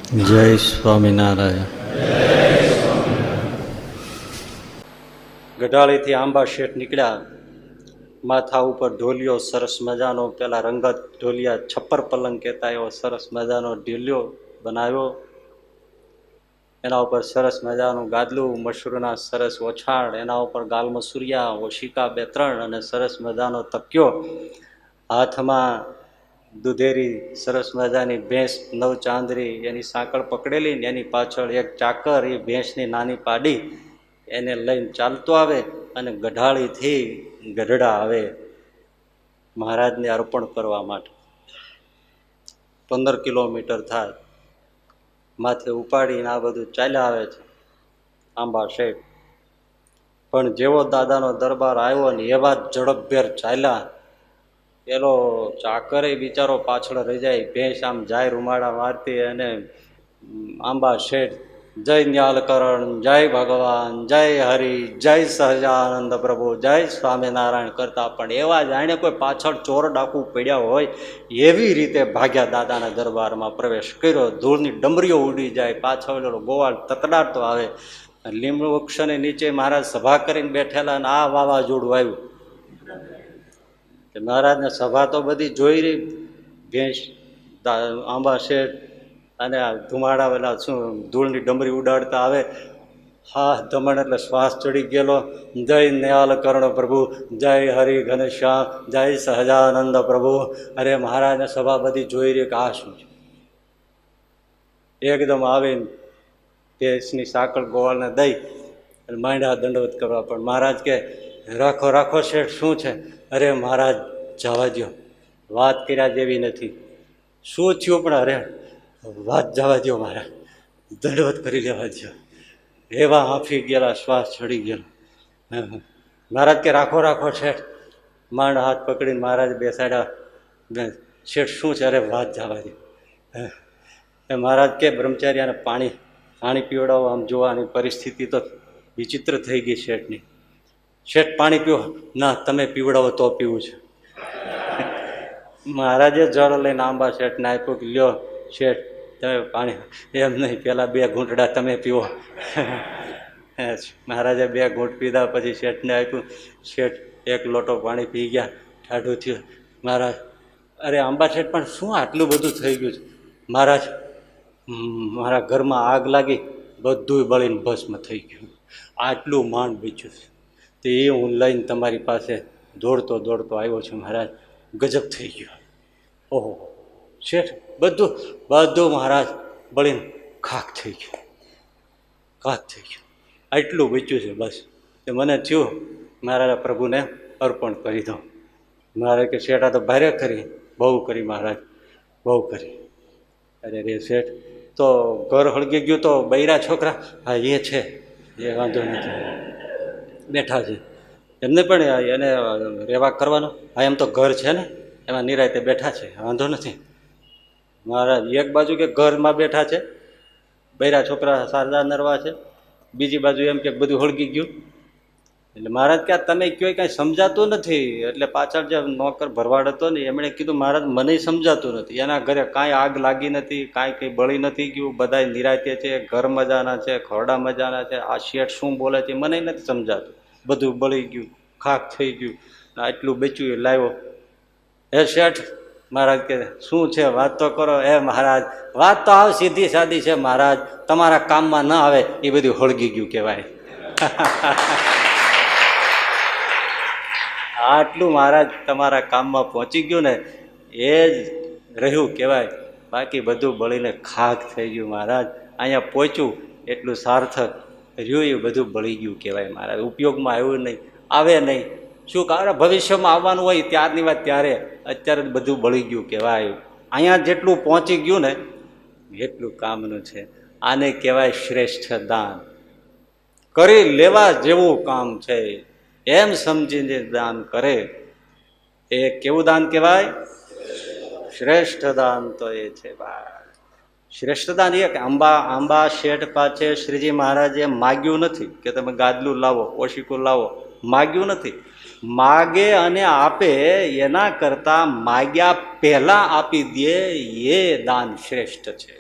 જય સ્વામિનારાયણ. ગઢાળીથી આંબા શેઠ નીકળ્યા. માથા ઉપર ઢોલિયો સરસ મજાનો, પેલા રંગત ઢોલિયા છપ્પર પલંગ કહેતા એવો સરસ મજાનો ઢોલિયો બનાવ્યો. એના ઉપર સરસ મજાનું ગાદલું, મશરૂના સરસ ઓછાળ, એના ઉપર ગાલ મસૂરિયા, ઓશિકા 2-3 અને સરસ મજાનો તક્યો. હાથમાં દૂધેરી સરસ મજાની ભેંસ નવચાંદરી, એની સાંકળ પકડેલી ને એની પાછળ એક ચાકર, એ ભેંસની નાની પાડી એને લઈને ચાલતો આવે અને ગઢાળીથી ગઢડા આવે મહારાજને અર્પણ કરવા માટે. 15 કિલોમીટર થાય. માથે ઉપાડીને આ બધું ચાલ્યા આવે છે આંબા શેઠ. પણ જેવો દાદાનો દરબાર આવ્યો ને એવા જ ઝડપભેર ચાલ્યા. પેલો ચાકરે બિચારો પાછળ રહી જાય, ભેંસ આમ જાય રૂમાડા મારતી, અને આંબા શેઠ જય ન્યાલકરણ, જય ભગવાન, જય હરિ, જય સહજાનંદ પ્રભુ, જય સ્વામિનારાયણ કરતા. પણ એવા જાણે કોઈ પાછળ ચોર ડાકુ પડ્યા હોય એવી રીતે ભાગ્યા દાદાના દરબારમાં પ્રવેશ કર્યો. ધૂળની ડમરીઓ ઉડી જાય, પાછળ ગોવાળ તતડાતો આવે. લીંબુ વૃક્ષની નીચે મહારાજ સભા કરીને બેઠેલા અને આ વાવાઝોડું આવ્યું. મહારાજને સભા તો બધી જોઈ રહી, ભેંસ આંબા શેઠ અને ધુમાડા પેલા શું ધૂળની ડમરી ઉડાડતા આવે. હા ધમણ એટલે શ્વાસ ચડી ગયેલો. જય ન્યાલકર્ણ પ્રભુ, જય હરિ ઘનશ્યામ, જય સહજાનંદ પ્રભુ. અરે મહારાજને સભા બધી જોઈ રહી કે આ શું છે. એકદમ આવીને ભેંસની સાંકળ ગોવાળને દઈ અને માંડ્યા દંડવત કરવા. પણ મહારાજ કે રાખો રાખો શેઠ, શું છે? અરે મહારાજ જવા દો, વાત કર્યા જેવી નથી. શું થયું? પણ અરે વાત જવા દો મહારાજ, દંડવત કરી લેવા દો. એવા હાંફી ગયેલા, શ્વાસ ચડી ગયેલો. મહારાજ કે રાખો રાખો શેઠ. માંડ હાથ પકડીને મહારાજ બેસાડ્યા. શેઠ શું છે? અરે વાત જવા દો. મહારાજ કે બ્રહ્મચાર્યાને પાણી પીવડાવો. આમ જોવાની પરિસ્થિતિ તો વિચિત્ર થઈ ગઈ શેઠની. શેઠ પાણી પીવો. ના, તમે પીવડાવો તો પીવું છે. મહારાજે જળ લઈને આંબા શેઠને આપ્યું કે લ્યો શેઠ તમે પાણી. એમ નહીં, પેલા 2 ઘૂંટડા તમે પીવો. મહારાજે 2 ઘૂંટ પીધા, પછી શેઠને આપ્યું. શેઠ 1 લોટો પાણી પી ગયા, ઠાઢું થયું. મહારાજ અરે આંબા શેઠ પણ શું આટલું બધું થઈ ગયું છે? મહારાજ મારા ઘરમાં આગ લાગી, બધું બળીને ભસ્મ થઈ ગયું. આટલું માંડ બચ્યું છે. તે એ હું લઈને તમારી પાસે દોડતો આવ્યો છું મહારાજ. ગજબ થઈ ગયો. ઓહો શેઠ, બધું મહારાજ બળીને ખાખ થઈ ગયું. આટલું બચ્યું છે બસ. તે મને થયું મારા પ્રભુને અર્પણ કરી દઉં. મારે કે શેઠ આ તો ભારે કરી, બહુ કરી મહારાજ, બહુ કરી. અરે રે શેઠ, તો ઘર હળગી ગયું તો બૈરા છોકરા? હા એ છે, એ વાંધો નથી, બેઠા છે. એમને પણ એને રહેવા કરવાનો. હા એમ તો ઘર છે ને, એમાં નિરાયતે બેઠા છે, વાંધો નથી. મહારાજ એક બાજુ કે ઘરમાં બેઠા છે, બૈરા છોકરા સારદા નરવા છે, બીજી બાજુ એમ કે બધું હળગી ગયું. એટલે મહારાજ કે તમે કયો કાંઈ સમજાતું નથી. એટલે પાછળ જે નોકર ભરવાડ હતો ને એમણે કીધું મહારાજ મને સમજાતું નથી. એના ઘરે કાંઈ આગ લાગી નથી, કંઈ બળી નથી ગયું, બધા નિરાયતે છે, ઘર મજાના છે, ખોરડા મજાના છે. આ શેઠ શું બોલે છે મને નથી સમજાતું. બધું બળી ગયું, ખાખ થઈ ગયું, આટલું બચ્યું લાવ્યો. હે શેઠ, મહારાજ કે શું છે વાત તો કરો. હે મહારાજ વાત તો આવ સીધી સાદી છે મહારાજ, તમારા કામમાં ન આવે એ બધું હળગી ગયું કહેવાય. આટલું મહારાજ તમારા કામમાં પહોંચી ગયું ને એ જ રહ્યું કહેવાય. બાકી બધું બળીને ખાખ થઈ ગયું મહારાજ. અહીંયા પહોંચ્યું એટલું સાર્થક રહ્યું, એ બધું બળી ગયું કહેવાય મહારાજ. ઉપયોગમાં આવ્યું નહીં, આવે નહીં. શું કારણ? ભવિષ્યમાં આવવાનું હોય ત્યારની વાત ત્યારે, અત્યારે બધું બળી ગયું કહેવાય. અહીંયા જેટલું પહોંચી ગયું ને એટલું કામનું છે. આને કહેવાય શ્રેષ્ઠ દાન. કરી લેવા જેવું કામ છે એમ સમજીને દાન કરે એ કેવું દાન કહેવાય? શ્રેષ્ઠ દાન તો એ છે ભાઈ. શ્રેષ્ઠ દાન એ કે આંબા શેઠ પાસે શ્રીજી મહારાજે માગ્યું નથી કે તમે ગાદલું લાવો, ઓશિકું લાવો, માગ્યું નથી. માગે અને આપે એના કરતા માગ્યા પહેલા આપી દે એ દાન શ્રેષ્ઠ છે.